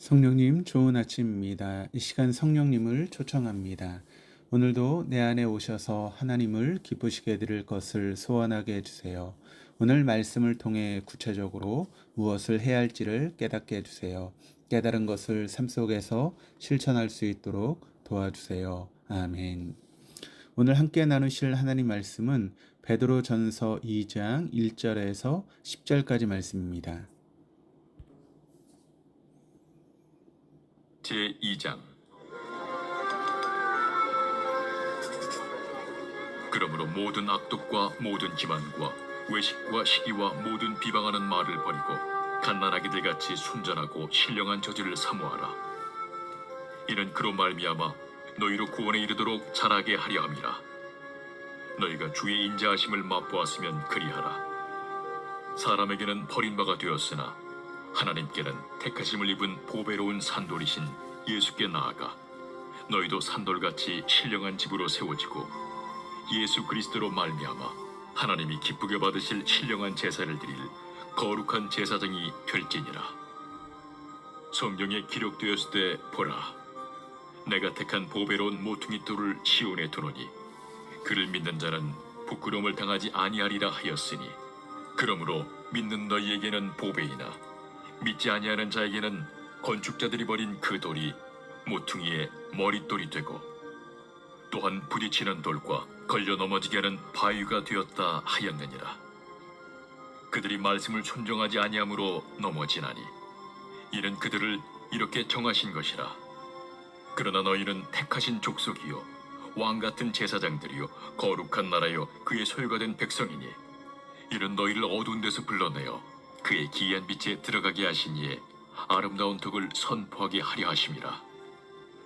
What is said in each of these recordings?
성령님, 좋은 아침입니다. 이 시간 성령님을 초청합니다. 오늘도 내 안에 오셔서 하나님을 기쁘시게 해드릴 것을 소원하게 해주세요. 오늘 말씀을 통해 구체적으로 무엇을 해야 할지를 깨닫게 해주세요. 깨달은 것을 삶 속에서 실천할 수 있도록 도와주세요. 아멘. 오늘 함께 나누실 하나님 말씀은 베드로전서 2장 1절에서 10절까지 말씀입니다. 제2장. 그러므로 모든 악독과 모든 기만과 외식과 시기와 모든 비방하는 말을 버리고 갓난아기들 같이 순전하고 신령한 저지를 사모하라. 이는 그로 말미암아 너희로 구원에 이르도록 자라게 하려 함이라. 너희가 주의 인자하심을 맛보았으면 그리하라. 사람에게는 버림바가 되었으나 하나님께는 택하심을 입은 보배로운 산돌이신 예수께 나아가 너희도 산돌같이 신령한 집으로 세워지고 예수 그리스도로 말미암아 하나님이 기쁘게 받으실 신령한 제사를 드릴 거룩한 제사장이 될지니라. 성경에 기록되었을 때 보라, 내가 택한 보배로운 모퉁이 돌을 시온에 두노니 그를 믿는 자는 부끄러움을 당하지 아니하리라 하였으니, 그러므로 믿는 너희에게는 보배이나 믿지 아니하는 자에게는 건축자들이 버린 그 돌이 모퉁이의 머릿돌이 되고 또한 부딪히는 돌과 걸려 넘어지게 하는 바위가 되었다 하였느니라. 그들이 말씀을 순종하지 아니함으로 넘어지나니 이는 그들을 이렇게 정하신 것이라. 그러나 너희는 택하신 족속이요 왕같은 제사장들이요 거룩한 나라요 그의 소유가 된 백성이니 이는 너희를 어두운 데서 불러내어 그의 기이한 빛에 들어가게 하신 이에 아름다운 덕을 선포하게 하려 하심이라.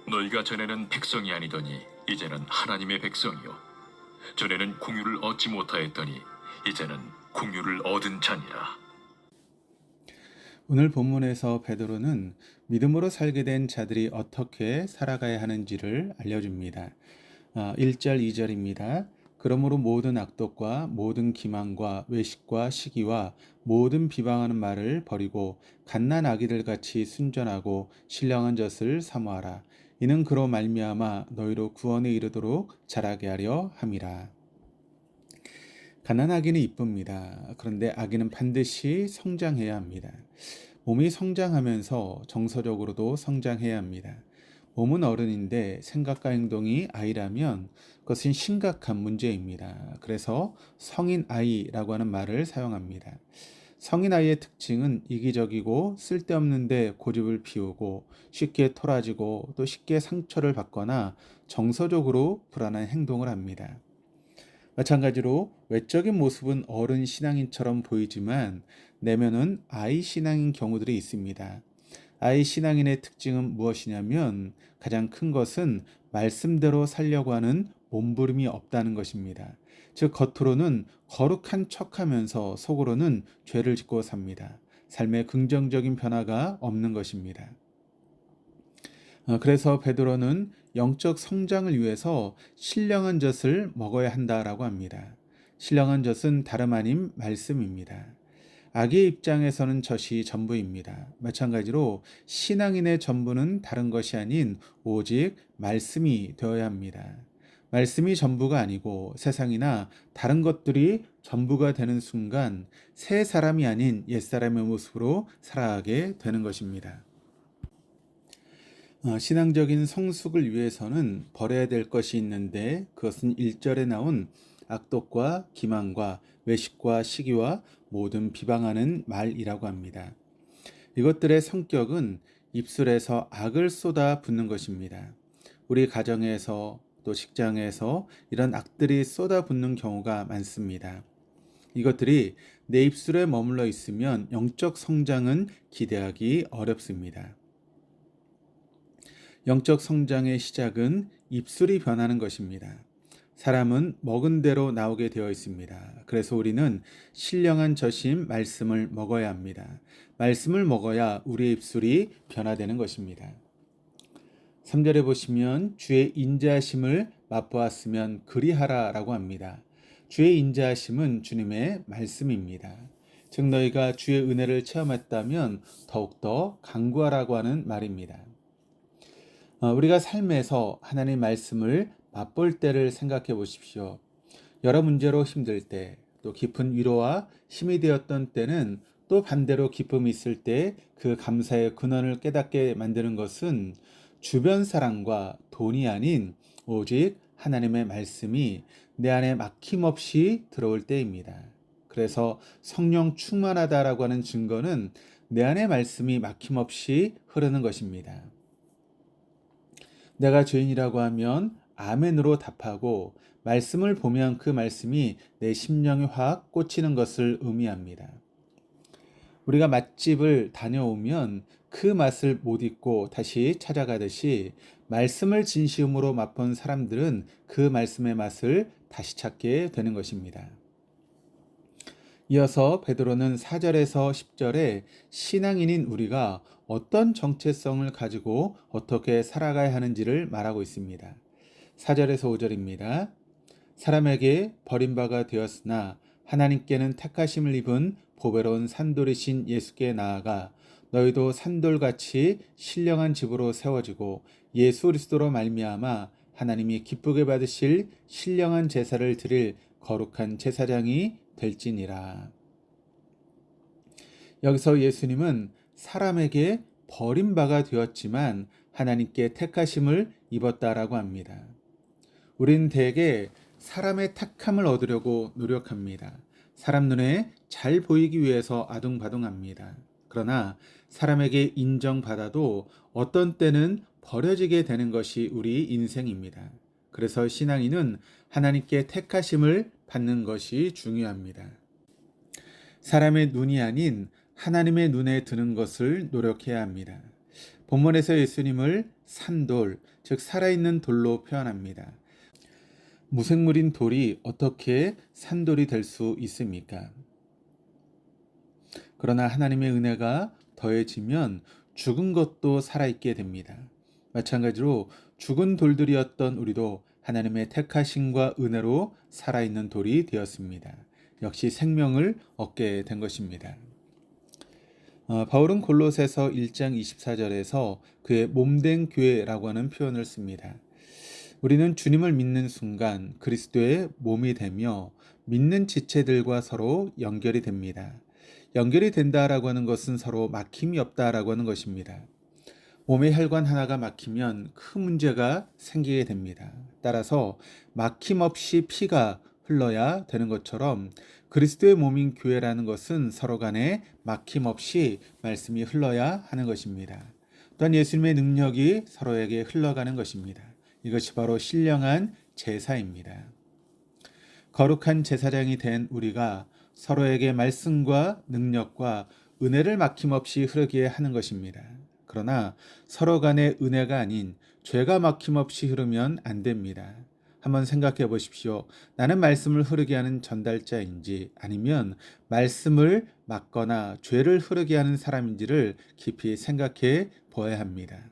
너희가 전에는 백성이 아니더니 이제는 하나님의 백성이요 전에는 공유를 얻지 못하였더니 이제는 공유를 얻은 자니라. 오늘 본문에서 베드로는 믿음으로 살게 된 자들이 어떻게 살아가야 하는지를 알려줍니다. 1절, 2절입니다. 그러므로 모든 악독과 모든 기만과 외식과 시기와 모든 비방하는 말을 버리고 갓난 아기들 같이 순전하고 신령한 젖을 사모하라. 이는 그로 말미암아 너희로 구원에 이르도록 자라게 하려 함이라. 가난아기는 이쁩니다. 그런데 아기는 반드시 성장해야 합니다. 몸이 성장하면서 정서적으로도 성장해야 합니다. 몸은 어른인데 생각과 행동이 아이라면 그것은 심각한 문제입니다. 그래서 성인 아이라고 하는 말을 사용합니다. 성인 아이의 특징은 이기적이고 쓸데없는데 고집을 피우고 쉽게 토라지고 또 쉽게 상처를 받거나 정서적으로 불안한 행동을 합니다. 마찬가지로 외적인 모습은 어른 신앙인처럼 보이지만 내면은 아이 신앙인 경우들이 있습니다. 아이 신앙인의 특징은 무엇이냐면 가장 큰 것은 말씀대로 살려고 하는 몸부림이 없다는 것입니다. 즉 겉으로는 거룩한 척하면서 속으로는 죄를 짓고 삽니다. 삶에 긍정적인 변화가 없는 것입니다. 그래서 베드로는 영적 성장을 위해서 신령한 젖을 먹어야 한다라고 합니다. 신령한 젖은 다름 아닌 말씀입니다. 아기의 입장에서는 젖이 전부입니다. 마찬가지로 신앙인의 전부는 다른 것이 아닌 오직 말씀이 되어야 합니다. 말씀이 전부가 아니고 세상이나 다른 것들이 전부가 되는 순간 새 사람이 아닌 옛사람의 모습으로 살아가게 되는 것입니다. 신앙적인 성숙을 위해서는 버려야 될 것이 있는데 그것은 1절에 나온 악독과 기만과 외식과 시기와 모든 비방하는 말이라고 합니다. 이것들의 성격은 입술에서 악을 쏟아 붓는 것입니다. 우리 가정에서 또 직장에서 이런 악들이 쏟아 붓는 경우가 많습니다. 이것들이 내 입술에 머물러 있으면 영적 성장은 기대하기 어렵습니다. 영적 성장의 시작은 입술이 변하는 것입니다. 사람은 먹은 대로 나오게 되어 있습니다. 그래서 우리는 신령한 젖인 말씀을 먹어야 합니다. 말씀을 먹어야 우리의 입술이 변화되는 것입니다. 3절에 보시면 주의 인자하심을 맛보았으면 그리하라 라고 합니다. 주의 인자하심은 주님의 말씀입니다. 즉 너희가 주의 은혜를 체험했다면 더욱더 간구하라고 하는 말입니다. 우리가 삶에서 하나님의 말씀을 맛볼 때를 생각해 보십시오. 여러 문제로 힘들 때, 또 깊은 위로와 힘이 되었던 때는 또 반대로 기쁨이 있을 때 그 감사의 근원을 깨닫게 만드는 것은 주변 사람과 돈이 아닌 오직 하나님의 말씀이 내 안에 막힘없이 들어올 때입니다. 그래서 성령 충만하다라고 하는 증거는 내 안에 말씀이 막힘없이 흐르는 것입니다. 내가 죄인이라고 하면 아멘으로 답하고 말씀을 보면 그 말씀이 내 심령에 확 꽂히는 것을 의미합니다. 우리가 맛집을 다녀오면 그 맛을 못 잊고 다시 찾아가듯이 말씀을 진심으로 맛본 사람들은 그 말씀의 맛을 다시 찾게 되는 것입니다. 이어서 베드로는 4절에서 10절에 신앙인인 우리가 어떤 정체성을 가지고 어떻게 살아가야 하는지를 말하고 있습니다. 4절에서 5절입니다. 사람에게 버림바가 되었으나 하나님께는 택하심을 입은 보배로운 산돌이신 예수께 나아가 너희도 산돌같이 신령한 집으로 세워지고 예수 그리스도로 말미암아 하나님이 기쁘게 받으실 신령한 제사를 드릴 거룩한 제사장이 될지니라. 여기서 예수님은 사람에게 버림바가 되었지만 하나님께 택하심을 입었다라고 합니다. 우린 대개 사람의 택함을 얻으려고 노력합니다. 사람 눈에 잘 보이기 위해서 아둥바둥합니다. 그러나 사람에게 인정받아도 어떤 때는 버려지게 되는 것이 우리 인생입니다. 그래서 신앙인은 하나님께 택하심을 받는 것이 중요합니다. 사람의 눈이 아닌 하나님의 눈에 드는 것을 노력해야 합니다. 본문에서 예수님을 산돌, 즉 살아있는 돌로 표현합니다. 무생물인 돌이 어떻게 산돌이 될 수 있습니까? 그러나 하나님의 은혜가 더해지면 죽은 것도 살아있게 됩니다. 마찬가지로 죽은 돌들이었던 우리도 하나님의 택하심과 은혜로 살아있는 돌이 되었습니다. 역시 생명을 얻게 된 것입니다. 바울은 골로새서 1장 24절에서 그의 몸된 교회라고 하는 표현을 씁니다. 우리는 주님을 믿는 순간 그리스도의 몸이 되며 믿는 지체들과 서로 연결이 됩니다. 연결이 된다라고 하는 것은 서로 막힘이 없다라고 하는 것입니다. 몸의 혈관 하나가 막히면 큰 문제가 생기게 됩니다. 따라서 막힘없이 피가 흘러야 되는 것처럼 그리스도의 몸인 교회라는 것은 서로 간에 막힘없이 말씀이 흘러야 하는 것입니다. 또한 예수님의 능력이 서로에게 흘러가는 것입니다. 이것이 바로 신령한 제사입니다. 거룩한 제사장이 된 우리가 서로에게 말씀과 능력과 은혜를 막힘없이 흐르게 하는 것입니다. 그러나 서로 간의 은혜가 아닌 죄가 막힘없이 흐르면 안 됩니다. 한번 생각해 보십시오. 나는 말씀을 흐르게 하는 전달자인지 아니면 말씀을 막거나 죄를 흐르게 하는 사람인지를 깊이 생각해 보아야 합니다.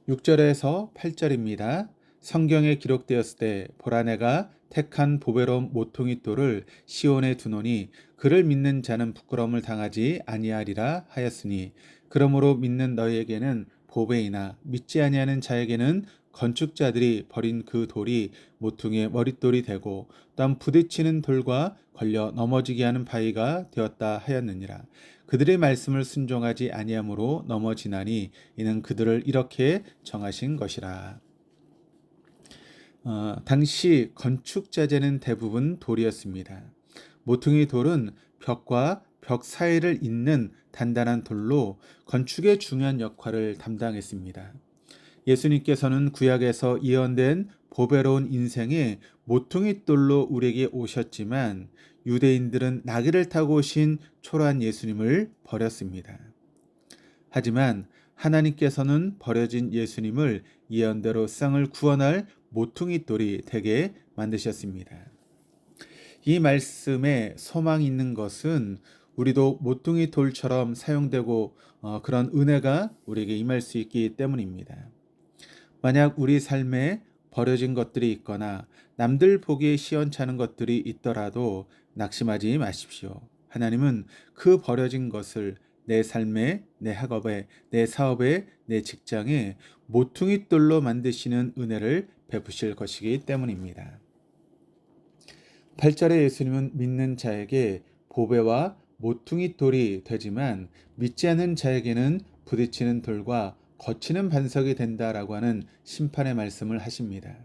6절에서 8절입니다. 성경에 기록되었을 때 보라 내가 택한 보배로운 모퉁이 돌을 시온에 두노니 그를 믿는 자는 부끄러움을 당하지 아니하리라 하였으니 그러므로 믿는 너희에게는 보배이나 믿지 아니하는 자에게는 건축자들이 버린 그 돌이 모퉁이의 머릿돌이 되고 또한 부딪히는 돌과 걸려 넘어지게 하는 바위가 되었다 하였느니라. 그들의 말씀을 순종하지 아니함으로 넘어지나니 이는 그들을 이렇게 정하신 것이라. 당시 건축자재는 대부분 돌이었습니다. 모퉁이 돌은 벽과 벽 사이를 잇는 단단한 돌로 건축의 중요한 역할을 담당했습니다. 예수님께서는 구약에서 예언된 보배로운 인생의 모퉁이 돌로 우리에게 오셨지만 유대인들은 나귀를 타고 오신 초라한 예수님을 버렸습니다. 하지만 하나님께서는 버려진 예수님을 예언대로 세상을 구원할 모퉁이 돌이 되게 만드셨습니다. 이 말씀에 소망이 있는 것은 우리도 모퉁이 돌처럼 사용되고 그런 은혜가 우리에게 임할 수 있기 때문입니다. 만약 우리 삶에 버려진 것들이 있거나 남들 보기에 시원찮은 것들이 있더라도 낙심하지 마십시오. 하나님은 그 버려진 것을 내 삶에, 내 학업에, 내 사업에, 내 직장에 모퉁이돌로 만드시는 은혜를 베푸실 것이기 때문입니다. 8절에 예수님은 믿는 자에게 보배와 모퉁이돌이 되지만 믿지 않는 자에게는 부딪히는 돌과 거치는 반석이 된다라고 하는 심판의 말씀을 하십니다.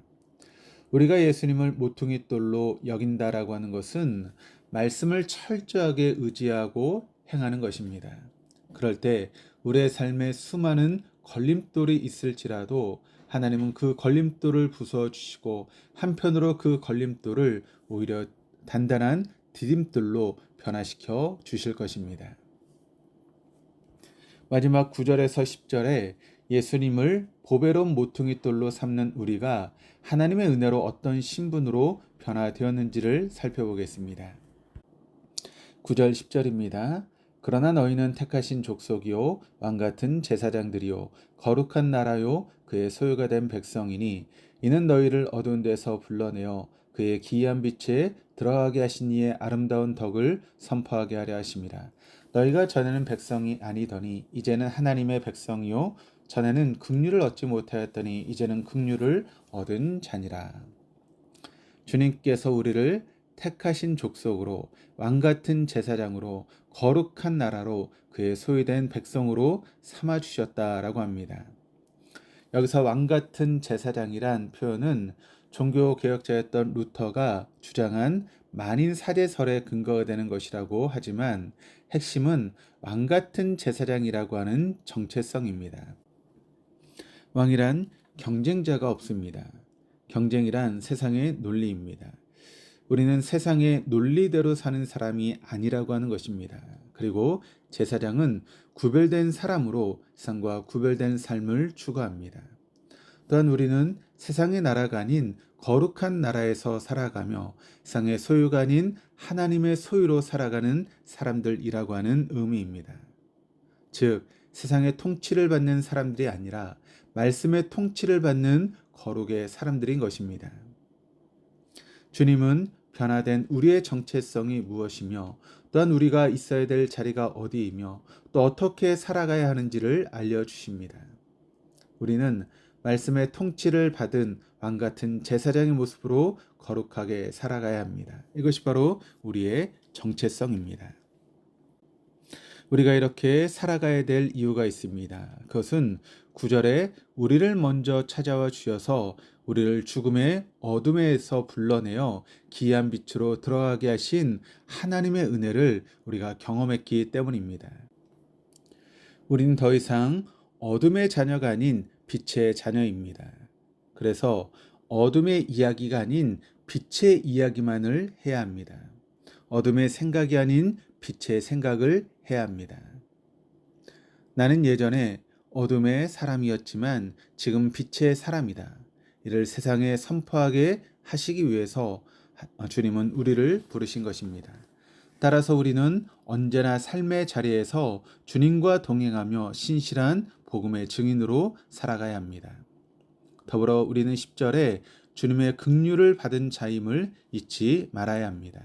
우리가 예수님을 모퉁이돌로 여긴다라고 하는 것은 말씀을 철저하게 의지하고 행하는 것입니다. 그럴 때 우리의 삶에 수많은 걸림돌이 있을지라도 하나님은 그 걸림돌을 부수어 주시고 한편으로 그 걸림돌을 오히려 단단한 디딤돌로 변화시켜 주실 것입니다. 마지막 9절에서 10절에 예수님을 보배로운 모퉁이돌로 삼는 우리가 하나님의 은혜로 어떤 신분으로 변화되었는지를 살펴보겠습니다. 9절 10절입니다. 그러나 너희는 택하신 족속이요 왕같은 제사장들이요 거룩한 나라요 그의 소유가 된 백성이니 이는 너희를 어두운 데서 불러내어 그의 기이한 빛에 들어가게 하신 이의 아름다운 덕을 선포하게 하려 하심이라. 너희가 전에는 백성이 아니더니 이제는 하나님의 백성이요 전에는 긍휼을 얻지 못하였더니 이제는 긍휼을 얻은 자니라. 주님께서 우리를 택하신 족속으로 왕같은 제사장으로 거룩한 나라로 그의 소유된 백성으로 삼아 주셨다라고 합니다. 여기서 왕같은 제사장이란 표현은 종교개혁자였던 루터가 주장한 만인 사제설에 근거가 되는 것이라고 하지만 핵심은 왕같은 제사장이라고 하는 정체성입니다. 왕이란 경쟁자가 없습니다. 경쟁이란 세상의 논리입니다. 우리는 세상의 논리대로 사는 사람이 아니라고 하는 것입니다. 그리고 제사장은 구별된 사람으로 세상과 구별된 삶을 추구합니다. 또한 우리는 세상의 나라가 아닌 거룩한 나라에서 살아가며 세상의 소유가 아닌 하나님의 소유로 살아가는 사람들이라고 하는 의미입니다. 즉, 세상의 통치를 받는 사람들이 아니라 말씀의 통치를 받는 거룩의 사람들인 것입니다. 주님은 변화된 우리의 정체성이 무엇이며 또한 우리가 있어야 될 자리가 어디이며 또 어떻게 살아가야 하는지를 알려주십니다. 우리는 말씀의 통치를 받은 왕같은 제사장의 모습으로 거룩하게 살아가야 합니다. 이것이 바로 우리의 정체성입니다. 우리가 이렇게 살아가야 될 이유가 있습니다. 그것은 9절에 우리를 먼저 찾아와 주셔서 우리를 죽음의 어둠에서 불러내어 기이한 빛으로 들어가게 하신 하나님의 은혜를 우리가 경험했기 때문입니다. 우리는 더 이상 어둠의 자녀가 아닌 빛의 자녀입니다. 그래서 어둠의 이야기가 아닌 빛의 이야기만을 해야 합니다. 어둠의 생각이 아닌 빛의 생각을 해야 합니다. 나는 예전에 어둠의 사람이었지만 지금 빛의 사람이다. 이를 세상에 선포하게 하시기 위해서 주님은 우리를 부르신 것입니다. 따라서 우리는 언제나 삶의 자리에서 주님과 동행하며 신실한 복음의 증인으로 살아가야 합니다. 더불어 우리는 10절에 주님의 긍휼을 받은 자임을 잊지 말아야 합니다.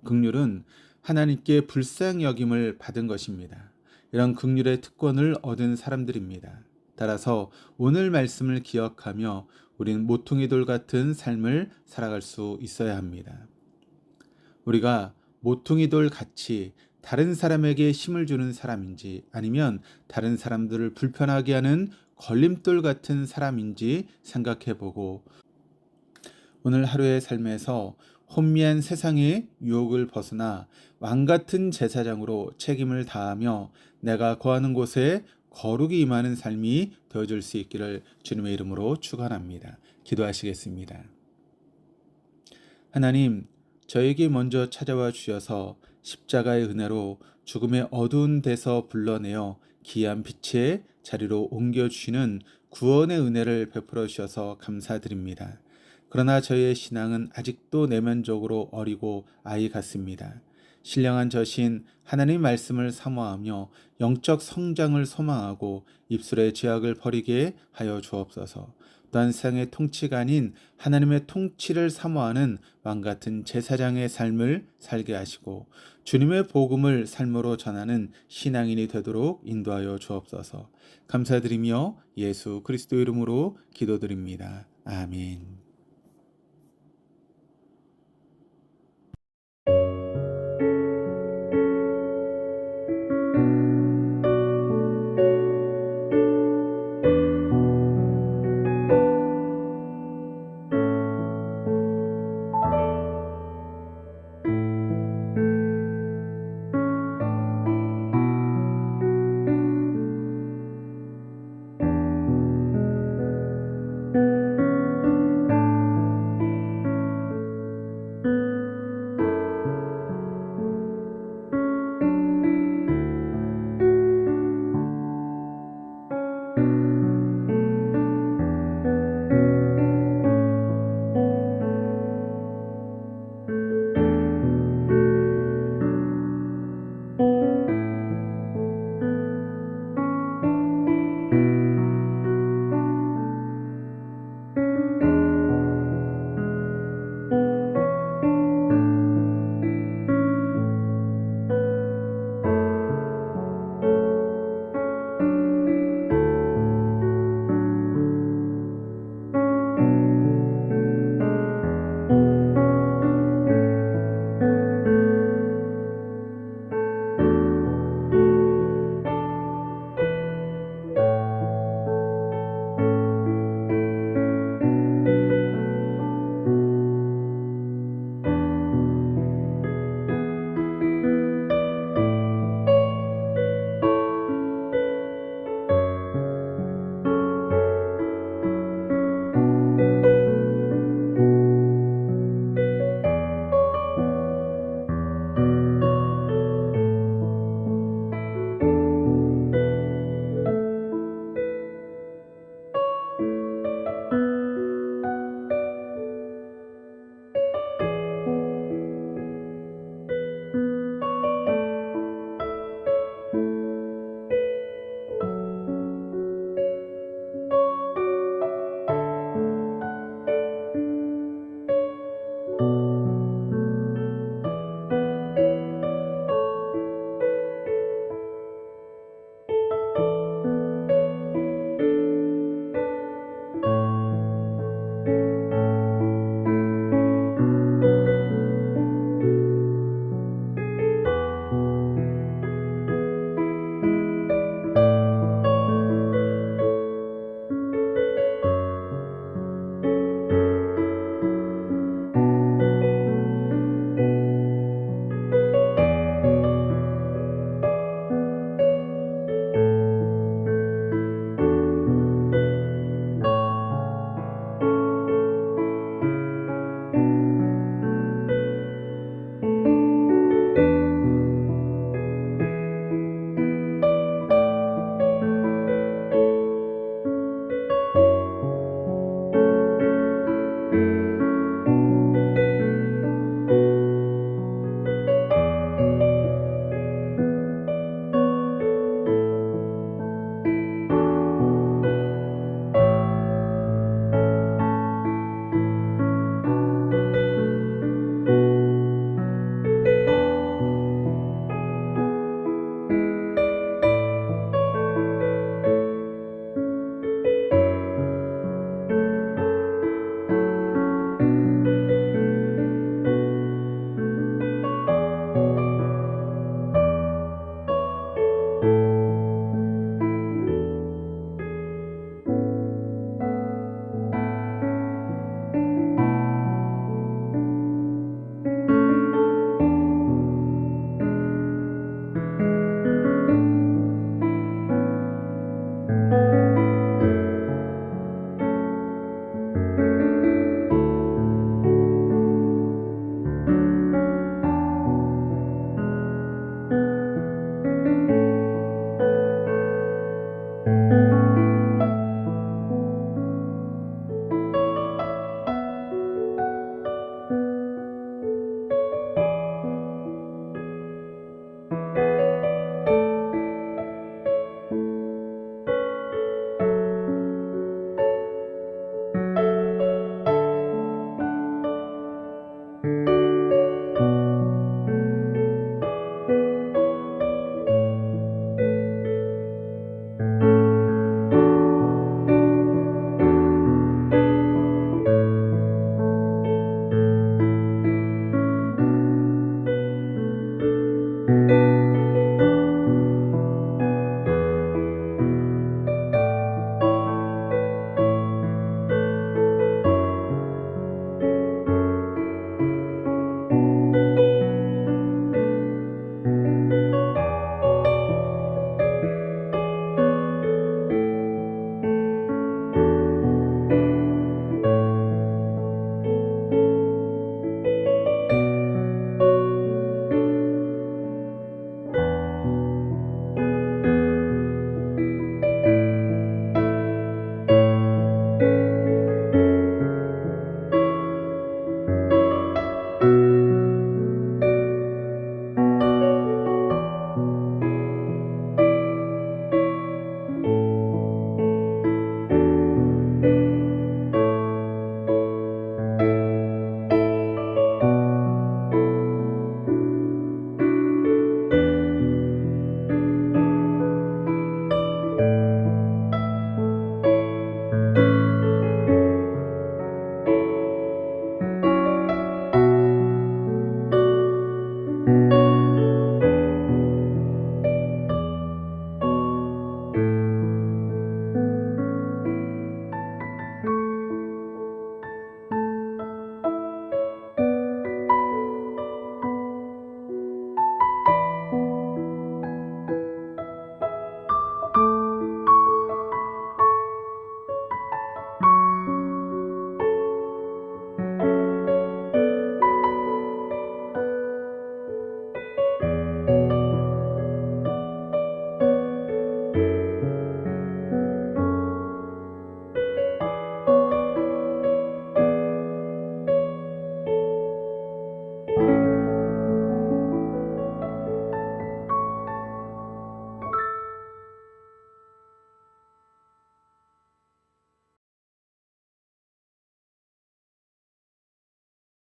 긍휼은 하나님께 불쌍히 여김을 받은 것입니다. 이런 긍휼의 특권을 얻은 사람들입니다. 따라서 오늘 말씀을 기억하며 우리는 모퉁이돌 같은 삶을 살아갈 수 있어야 합니다. 우리가 모퉁이돌 같이 다른 사람에게 힘을 주는 사람인지 아니면 다른 사람들을 불편하게 하는 걸림돌 같은 사람인지 생각해보고 오늘 하루의 삶에서 혼미한 세상의 유혹을 벗어나 왕같은 제사장으로 책임을 다하며 내가 거하는 곳에 거룩이 임하는 삶이 되어줄 수 있기를 주님의 이름으로 축원합니다. 기도하시겠습니다. 하나님, 저에게 먼저 찾아와 주셔서 십자가의 은혜로 죽음의 어두운 데서 불러내어 기이한 빛의 자리로 옮겨주시는 구원의 은혜를 베풀어 주셔서 감사드립니다. 그러나 저희의 신앙은 아직도 내면적으로 어리고 아이 같습니다. 신령한 저신 하나님 말씀을 사모하며 영적 성장을 소망하고 입술의 죄악을 버리게 하여 주옵소서. 또한 세상의 통치가 아닌 하나님의 통치를 사모하는 왕같은 제사장의 삶을 살게 하시고 주님의 복음을 삶으로 전하는 신앙인이 되도록 인도하여 주옵소서. 감사드리며 예수 그리스도 이름으로 기도드립니다. 아멘.